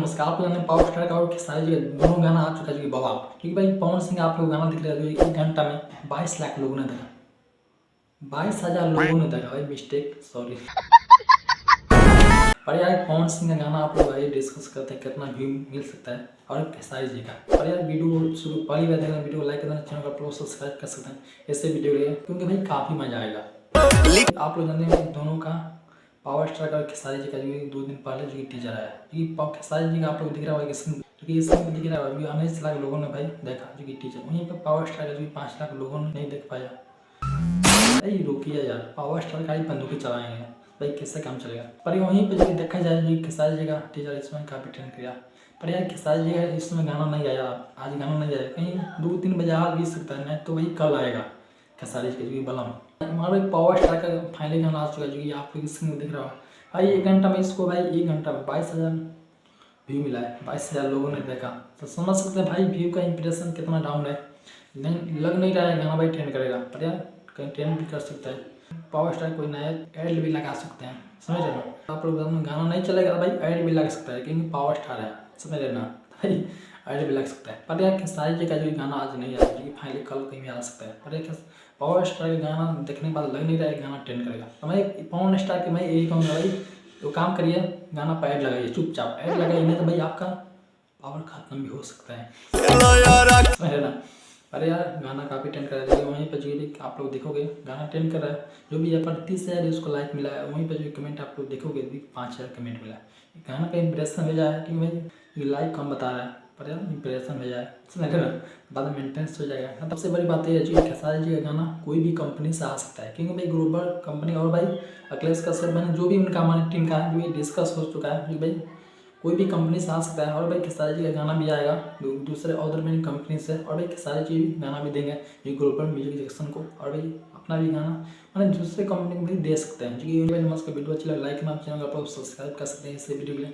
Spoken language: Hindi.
नमस्कार। आप लोगों ने पावर स्टार का और खेसारी जी का दोनों गाना आ चुका है जो कि बवाल, क्योंकि भाई पवन सिंह आप लोग गाना दिख रहा है जो 1 घंटा में 22 लाख लोगों ने देखा, 22,000 लोगों ने देखा भाई, मिस्टेक सॉरी। पर यार पवन सिंह का गाना आप लोग भाई डिस्कस करते हैं कितना व्यू मिल सकता है और खेसारी जी का। पर यार वीडियो शुरू पहली बार देखना, वीडियो को लाइक करना, चैनल को आप लोग सब्सक्राइब कर सकते हैं ऐसे वीडियो लिए, क्योंकि भाई काफ़ी मजा आएगा। आप लोग जानते हैं दोनों का पावर स्टार का खेसारी जी का जो 2 दिन पहले जो टीजर आया, क्योंकि खेसारी जी का आप लोग दिख रहा होगा स्क्रीन, क्योंकि स्क्रीन पे दिख रहा है 19 लाख लोगों ने भाई देखा जो कि टीजर, वहीं पर पावर स्टार का जो 5 लाख लोगों ने नहीं देख पाया। भाई रुकिए यार, पावर स्टार का ही बंदूकें चलाएंगे भाई, कैसे काम चलेगा। पर वहीं पर जो देखा जाए जो खेसारी जी का टीजर इसमें काफ़ी ट्रेंड किया। पर यार खेसारी जी का इसमें गाना नहीं आया, आज गाना नहीं आया, कहीं 2-3 बजे आ भी सकता है, नहीं तो वही कल आएगा खेसारी जी का जो बलम। हमारे पावर स्टार का फाइनली गाना आ चुका है जो कि आप लोग स्क्रीन में दिख रहा है भाई। 1 घंटा में इसको भाई 1 घंटा में 22,000 व्यू मिला है, 22,000 लोगों ने देखा, तो समझ सकते हैं भाई व्यू का इंप्रेशन कितना डाउन है। नहीं लग नहीं रहा है गाना भाई ट्रेंड करेगा, पर यार कहीं ट्रेंड भी कर सकता है। पावर स्टार कोई नया ऐड भी लगा सकते हैं, समझ रहे ना आप लोग। गाना नहीं चलेगा भाई ऐड भी लगा सकता है, क्योंकि पावर स्टार है, समझ रहे ना भाई, ऐड भी लग सकता है। पर यार खेसारी जी का जो गाना आज नहीं आया, क्योंकि फाइनली कल कहीं भी आ सकता है। पर यार पावर स्टार का गाना देखने के बाद लग नहीं रहा है गाना ट्रेंड करेगा। तो मैं पावर स्टार के मैं यही कहूँगा भाई, तो काम करिए गाना पर ऐड लगाइए, चुपचाप ऐड लगाइए, नहीं तो भाई आपका पावर खत्म भी हो सकता है, समझ रहे ना। अरे यार गाना काफ़ी ट्रेंड कर रहा है, वहीं पर जो भी आप लोग देखोगे गाना ट्रेंड कर रहा है, जो भी यहाँ पर 30,000 उसको लाइक मिला है, वहीं पर जो कमेंट आप लोग देखोगे 5,000 कमेंट मिला है। गाना का इंप्रेशन भेजा है कि भाई लाइक कम बता रहा है, पर यार इंप्रेशन भेजा है, समझ रहे ना, बाद में मेंटेनेंस हो जाएगा। सबसे बड़ी बात यह है कि खेसारी जी का गाना कोई भी कंपनी से आ सकता है, क्योंकि भाई ग्लोबल कंपनी और भाई अखिलेश कश्यप बने जो भी उनका हमारी टीम का जो भी डिस्कस हो चुका है कि भाई कोई भी कंपनी से आ सकता है। और भाई खेसारी जी का गाना भी आएगा दूसरे अदर मेरी कंपनी से, और भाई खेसारी जी गाना भी देंगे ये ग्लोबल म्यूजिक सेक्शन को, और भाई अपना भी गाना मैंने दूसरे कंपनी को भी दे सकते हैं। क्योंकि नमस्कार, वीडियो अच्छी लगे लाइक करना, चैनल को आप सब्सक्राइब कर सकते हैं इस वीडियो के लिए।